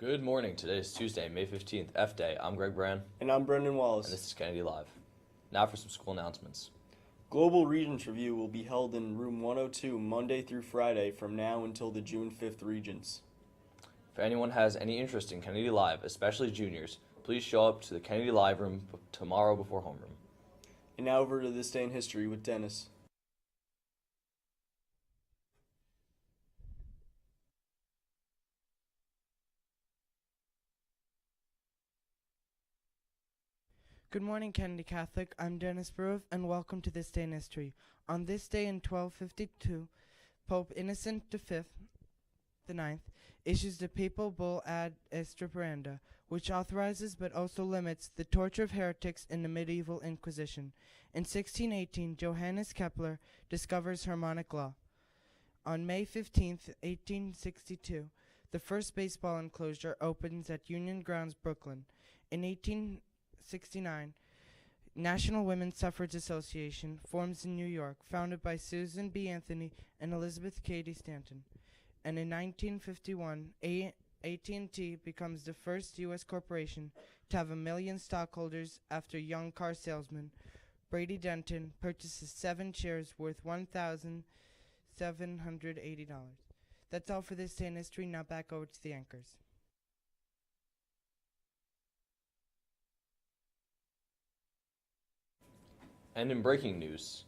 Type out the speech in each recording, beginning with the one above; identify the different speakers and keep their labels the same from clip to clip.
Speaker 1: Good morning. Today is Tuesday, May 15th, F Day. I'm Greg Brann.
Speaker 2: And I'm Brendan Wallace.
Speaker 1: And this is Kennedy Live. Now for some school announcements.
Speaker 2: Global Regents Review will be held in room 102 Monday through Friday from now until the June 5th Regents.
Speaker 1: If anyone has any interest in Kennedy Live, especially juniors, please show up to the Kennedy Live room tomorrow before homeroom.
Speaker 2: And now over to This Day in History with Denis.
Speaker 3: Good morning, Kennedy Catholic. I'm Denis Burov, and welcome to This Day in History. On this day in 1252, Pope Innocent V, the Ninth, issues the papal bull Ad Estreperanda, which authorizes but also limits the torture of heretics in the medieval Inquisition. In 1618, Johannes Kepler discovers harmonic law. On May 15, 1862, the first baseball enclosure opens at Union Grounds, Brooklyn. In 1869, National Women's Suffrage Association forms in New York, founded by Susan B. Anthony and Elizabeth Cady Stanton. And in 1951, AT&T becomes the first U.S. corporation to have 1 million stockholders after young car salesman Brady Denton purchases 7 shares worth $1,780. That's all for This Day in History. Now back over to the anchors.
Speaker 1: And in breaking news,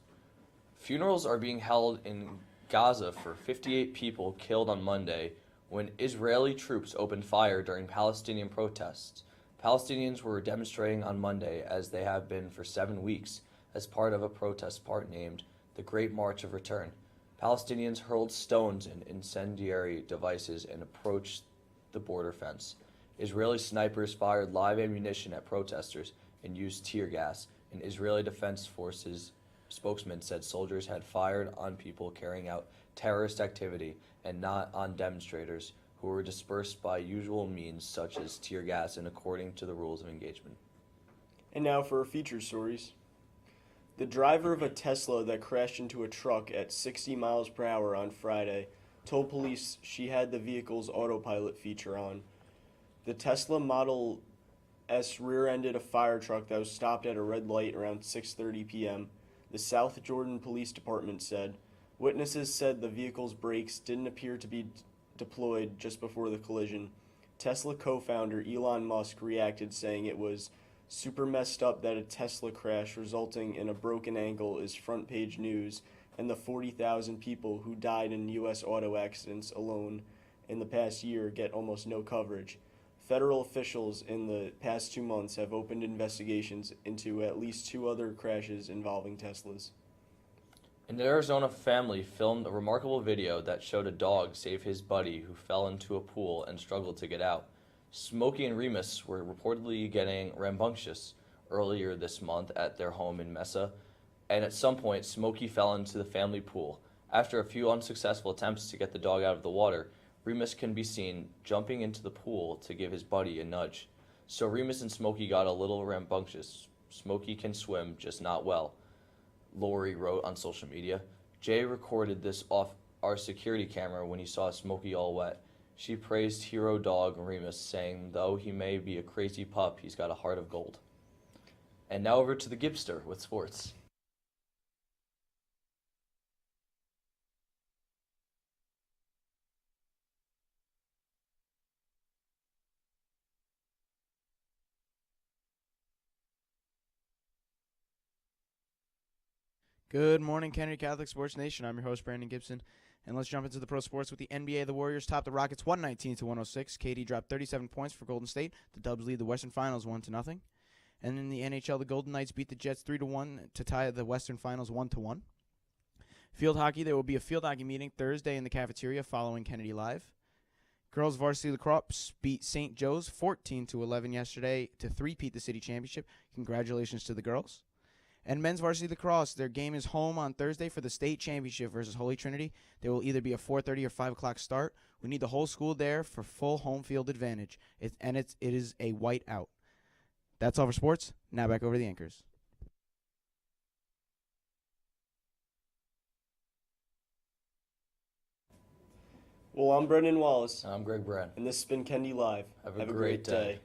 Speaker 1: funerals are being held in Gaza for 58 people killed on Monday when Israeli troops opened fire during Palestinian protests. Palestinians were demonstrating on Monday, as they have been for 7 weeks, as part of a protest part named the Great March of Return. Palestinians hurled stones and incendiary devices and approached the border fence. Israeli snipers fired live ammunition at protesters and used tear gas. An Israeli Defense Forces spokesman said soldiers had fired on people carrying out terrorist activity and not on demonstrators who were dispersed by usual means such as tear gas and according to the rules of engagement.
Speaker 2: And now for our feature stories. The driver of a Tesla that crashed into a truck at 60 miles per hour on Friday told police she had the vehicle's autopilot feature on. The Tesla Model S rear-ended a fire truck that was stopped at a red light around 6:30 p.m., the South Jordan Police Department said. Witnesses said the vehicle's brakes didn't appear to be deployed just before the collision. Tesla co-founder Elon Musk reacted, saying it was super messed up that a Tesla crash resulting in a broken ankle is front-page news, and the 40,000 people who died in U.S. auto accidents alone in the past year get almost no coverage. Federal officials in the past 2 months have opened investigations into at least 2 other crashes involving Teslas.
Speaker 1: An Arizona family filmed a remarkable video that showed a dog save his buddy who fell into a pool and struggled to get out. Smokey and Remus were reportedly getting rambunctious earlier this month at their home in Mesa, and at some point Smokey fell into the family pool. After a few unsuccessful attempts to get the dog out of the water, Remus can be seen jumping into the pool to give his buddy a nudge. So Remus and Smokey got a little rambunctious. Smokey can swim, just not well, Lori wrote on social media. Jay recorded this off our security camera when he saw Smokey all wet. She praised hero dog Remus, saying though he may be a crazy pup, he's got a heart of gold. And now over to the Gibster with sports.
Speaker 4: Good morning, Kennedy Catholic Sports Nation. I'm your host, Brandon Gibson, and let's jump into the pro sports with the NBA. The Warriors topped the Rockets 119-106. KD dropped 37 points for Golden State. The Dubs lead the Western Finals 1-0. And in the NHL, the Golden Knights beat the Jets 3-1 to tie the Western Finals 1-1. Field hockey, there will be a field hockey meeting Thursday in the cafeteria following Kennedy Live. Girls varsity lacrosse beat St. Joe's 14-11 yesterday to three-peat the city championship. Congratulations to the girls. And men's varsity lacrosse, their game is home on Thursday for the state championship versus Holy Trinity. There will either be a 4:30 or 5 o'clock start. We need the whole school there for full home field advantage. It is a white out. That's all for sports. Now back over to the anchors.
Speaker 2: Well, I'm Brendan Wallace,
Speaker 1: I'm Greg Brann.
Speaker 2: and this has been Kendi Live.
Speaker 1: Have a great day.